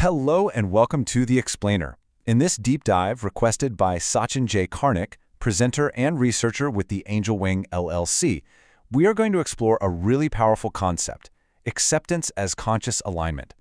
Hello and welcome to The Explainer. In this deep dive requested by Sachin Karnik, presenter and researcher with the Angel Wing LLC, we are going to explore a really powerful concept, acceptance as conscious alignment.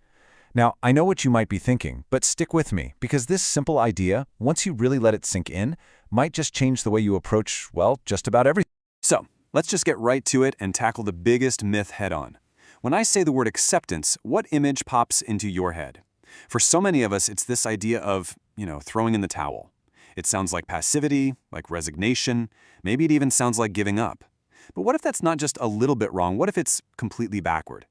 Now, I know what you might be thinking, but stick with me because this simple idea, once you really let it sink in, might just change the way you approach, well, just about everything. So, let's just get right to it and tackle the biggest myth head-on. When I say the word acceptance, what image pops into your head? For so many of us, it's this idea of, throwing in the towel. It sounds like passivity, like resignation, maybe it even sounds like giving up. But what if that's not just a little bit wrong? What if it's completely backward?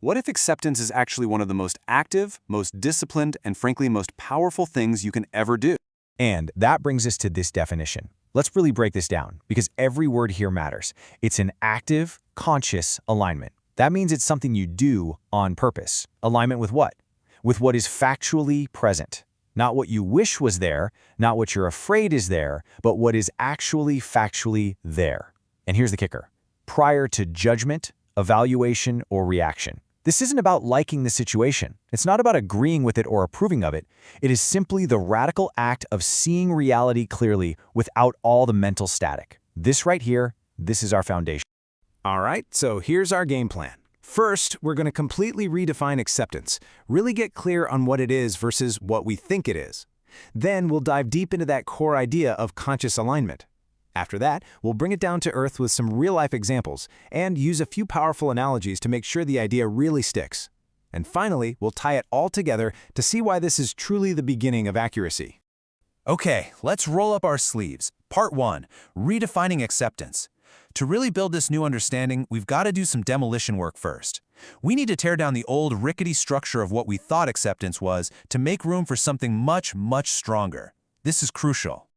What if acceptance is actually one of the most active, most disciplined, and frankly most powerful things you can ever do? And that brings us to this definition. Let's really break this down, because every word here matters. It's an active, conscious alignment. That means it's something you do on purpose. Alignment with what? With what is factually present. Not what you wish was there, not what you're afraid is there, but what is actually factually there. And here's the kicker. Prior to judgment, evaluation, or reaction. This isn't about liking the situation. It's not about agreeing with it or approving of it. It is simply the radical act of seeing reality clearly without all the mental static. This right here, this is our foundation. All right, so here's our game plan. First, we're going to completely redefine acceptance, really get clear on what it is versus what we think it is. Then we'll dive deep into that core idea of conscious alignment. After that, we'll bring it down to earth with some real-life examples and use a few powerful analogies to make sure the idea really sticks. And finally, we'll tie it all together to see why this is truly the beginning of accuracy. Okay, let's roll up our sleeves. Part 1, Redefining Acceptance. To really build this new understanding, we've got to do some demolition work first. We need to tear down the old rickety structure of what we thought acceptance was to make room for something much, much stronger. This is crucial.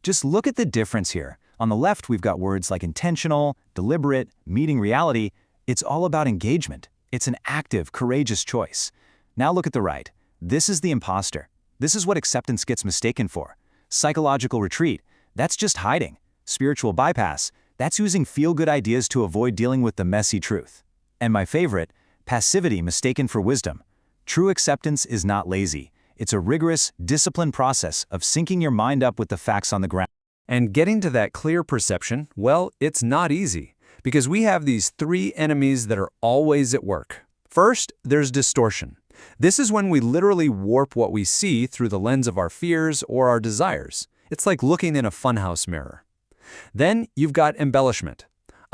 Just look at the difference here. On the left, we've got words like intentional, deliberate, meeting reality. It's all about engagement. It's an active, courageous choice. Now look at the right. This is the imposter. This is what acceptance gets mistaken for. Psychological retreat. That's just hiding. Spiritual bypass. That's using feel-good ideas to avoid dealing with the messy truth. And my favorite, passivity mistaken for wisdom. True acceptance is not lazy. It's a rigorous, disciplined process of syncing your mind up with the facts on the ground. And getting to that clear perception, well, it's not easy, because we have these three enemies that are always at work. First, there's distortion. This is when we literally warp what we see through the lens of our fears or our desires. It's like looking in a funhouse mirror. Then you've got embellishment.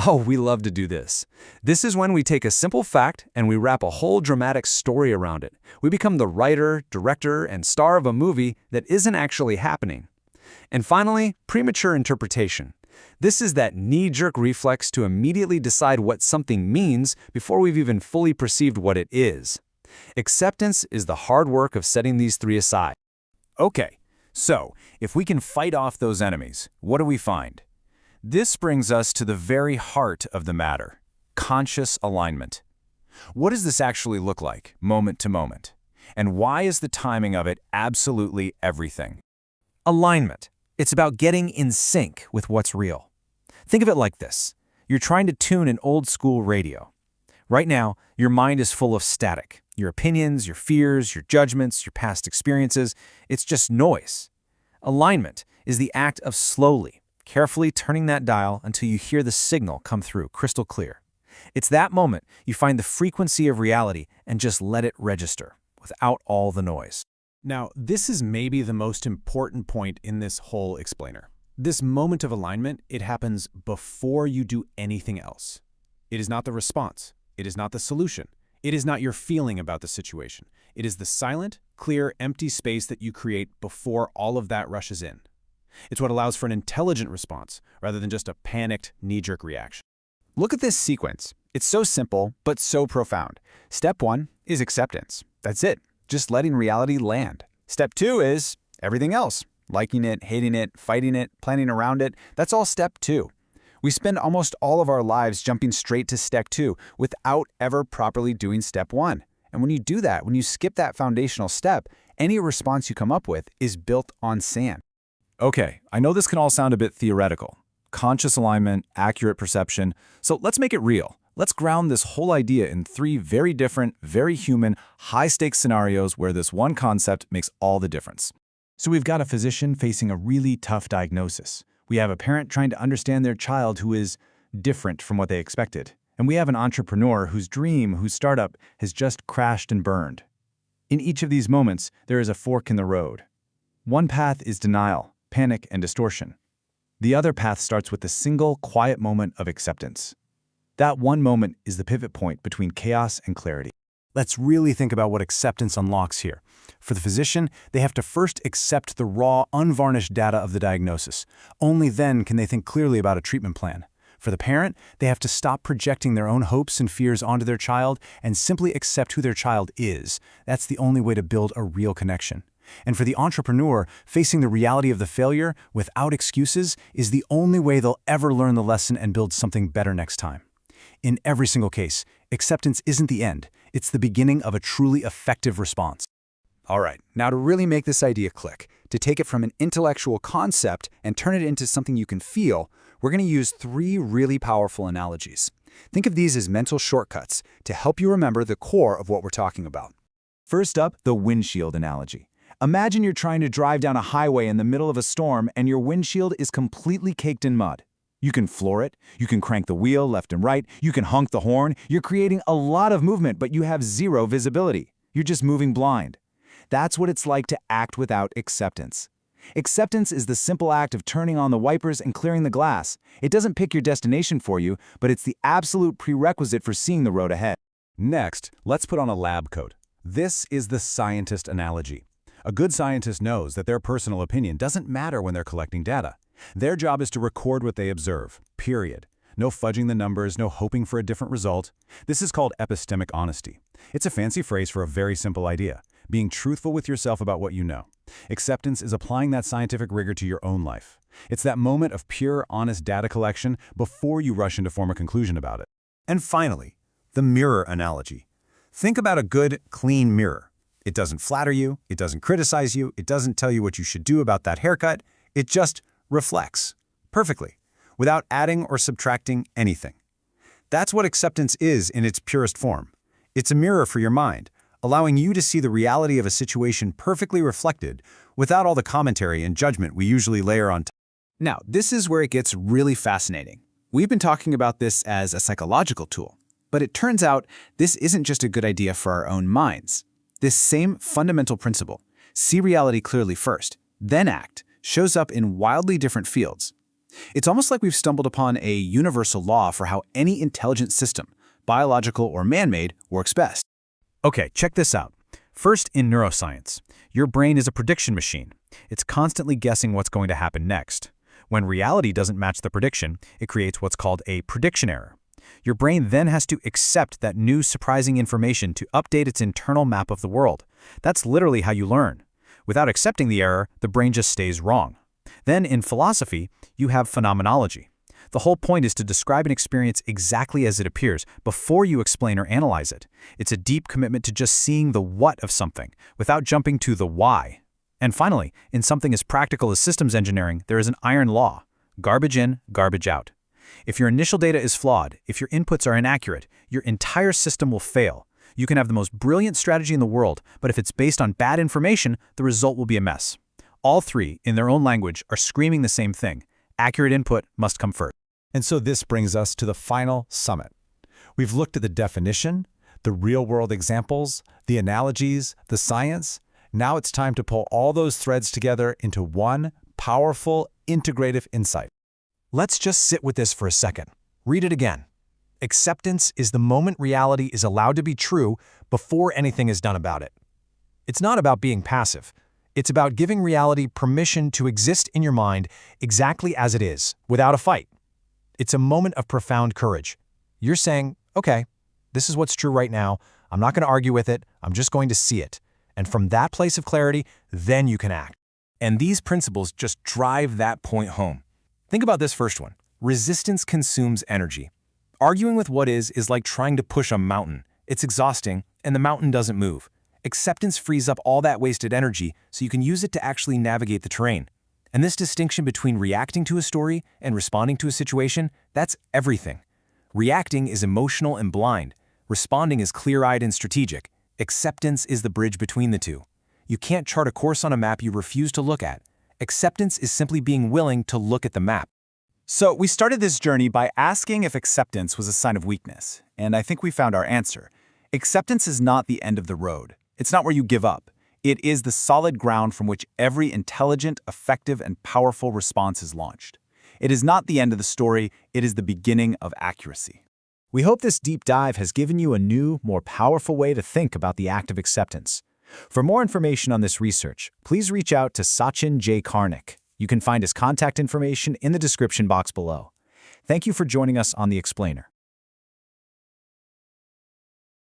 Oh, we love to do this. This is when we take a simple fact and we wrap a whole dramatic story around it. We become the writer, director, and star of a movie that isn't actually happening. And finally, premature interpretation. This is that knee-jerk reflex to immediately decide what something means before we've even fully perceived what it is. Acceptance is the hard work of setting these three aside. Okay, so if we can fight off those enemies, what do we find? This brings us to the very heart of the matter, conscious alignment. What does this actually look like, moment to moment? And why is the timing of it absolutely everything? Alignment. It's about getting in sync with what's real. Think of it like this. You're trying to tune an old-school radio. Right now, your mind is full of static. Your opinions, your fears, your judgments, your past experiences, it's just noise. Alignment is the act of slowly, carefully turning that dial until you hear the signal come through crystal clear. It's that moment you find the frequency of reality and just let it register without all the noise. Now, this is maybe the most important point in this whole explainer. This moment of alignment, it happens before you do anything else. It is not the response. It is not the solution. It is not your feeling about the situation. It is the silent, clear, empty space that you create before all of that rushes in. It's what allows for an intelligent response rather than just a panicked, knee-jerk reaction. Look at this sequence. It's so simple, but so profound. Step 1 is acceptance. That's it. Just letting reality land. Step 2 is everything else. Liking it, hating it, fighting it, planning around it. That's all step 2. We spend almost all of our lives jumping straight to step 2 without ever properly doing step 1. And when you do that, when you skip that foundational step, any response you come up with is built on sand. Okay, I know this can all sound a bit theoretical. Conscious alignment, accurate perception. So let's make it real. Let's ground this whole idea in three very different, very human, high-stakes scenarios where this one concept makes all the difference. So we've got a physician facing a really tough diagnosis. We have a parent trying to understand their child who is different from what they expected. And we have an entrepreneur whose startup has just crashed and burned. In each of these moments, there is a fork in the road. One path is denial, panic, and distortion. The other path starts with a single, quiet moment of acceptance. That one moment is the pivot point between chaos and clarity. Let's really think about what acceptance unlocks here. For the physician, they have to first accept the raw, unvarnished data of the diagnosis. Only then can they think clearly about a treatment plan. For the parent, they have to stop projecting their own hopes and fears onto their child and simply accept who their child is. That's the only way to build a real connection. And for the entrepreneur, facing the reality of the failure without excuses is the only way they'll ever learn the lesson and build something better next time. In every single case, acceptance isn't the end. It's the beginning of a truly effective response. All right, now to really make this idea click, to take it from an intellectual concept and turn it into something you can feel, we're going to use three really powerful analogies. Think of these as mental shortcuts to help you remember the core of what we're talking about. First up, the windshield analogy. Imagine you're trying to drive down a highway in the middle of a storm and your windshield is completely caked in mud. You can floor it, you can crank the wheel left and right, you can honk the horn, you're creating a lot of movement, but you have zero visibility. You're just moving blind. That's what it's like to act without acceptance. Acceptance is the simple act of turning on the wipers and clearing the glass. It doesn't pick your destination for you, but it's the absolute prerequisite for seeing the road ahead. Next, let's put on a lab coat. This is the scientist analogy. A good scientist knows that their personal opinion doesn't matter when they're collecting data. Their job is to record what they observe, period. No fudging the numbers, no hoping for a different result. This is called epistemic honesty. It's a fancy phrase for a very simple idea, being truthful with yourself about what you know. Acceptance is applying that scientific rigor to your own life. It's that moment of pure, honest data collection before you rush in to form a conclusion about it. And finally, the mirror analogy. Think about a good, clean mirror. It doesn't flatter you, it doesn't criticize you, it doesn't tell you what you should do about that haircut, it just reflects perfectly, without adding or subtracting anything. That's what acceptance is in its purest form. It's a mirror for your mind, allowing you to see the reality of a situation perfectly reflected without all the commentary and judgment we usually layer on top. Now, this is where it gets really fascinating. We've been talking about this as a psychological tool, but it turns out this isn't just a good idea for our own minds. This same fundamental principle, see reality clearly first, then act, shows up in wildly different fields. It's almost like we've stumbled upon a universal law for how any intelligent system, biological or man-made, works best. Okay, check this out. First, in neuroscience, your brain is a prediction machine. It's constantly guessing what's going to happen next. When reality doesn't match the prediction, it creates what's called a prediction error. Your brain then has to accept that new surprising information to update its internal map of the world. That's literally how you learn. Without accepting the error, the brain just stays wrong. Then in philosophy, you have phenomenology. The whole point is to describe an experience exactly as it appears before you explain or analyze it. It's a deep commitment to just seeing the what of something without jumping to the why. And finally, in something as practical as systems engineering, there is an iron law: garbage in, garbage out. If your initial data is flawed, if your inputs are inaccurate, your entire system will fail. You can have the most brilliant strategy in the world, but if it's based on bad information, the result will be a mess. All three, in their own language, are screaming the same thing: accurate input must come first. And so this brings us to the final summit. We've looked at the definition, the real-world examples, the analogies, the science. Now it's time to pull all those threads together into one powerful, integrative insight. Let's just sit with this for a second. Read it again. Acceptance is the moment reality is allowed to be true before anything is done about it. It's not about being passive. It's about giving reality permission to exist in your mind exactly as it is, without a fight. It's a moment of profound courage. You're saying, okay, this is what's true right now. I'm not going to argue with it. I'm just going to see it. And from that place of clarity, then you can act. And these principles just drive that point home. Think about this first one. Resistance consumes energy. Arguing with what is like trying to push a mountain. It's exhausting, and the mountain doesn't move. Acceptance frees up all that wasted energy so you can use it to actually navigate the terrain. And this distinction between reacting to a story and responding to a situation, that's everything. Reacting is emotional and blind. Responding is clear-eyed and strategic. Acceptance is the bridge between the two. You can't chart a course on a map you refuse to look at. Acceptance is simply being willing to look at the map. So we started this journey by asking if acceptance was a sign of weakness, and I think we found our answer. Acceptance is not the end of the road. It's not where you give up. It is the solid ground from which every intelligent, effective, and powerful response is launched. It is not the end of the story, it is the beginning of accuracy. We hope this deep dive has given you a new, more powerful way to think about the act of acceptance. For more information on this research, please reach out to Sachin Karnik. You can find his contact information in the description box below. Thank you for joining us on The Explainer.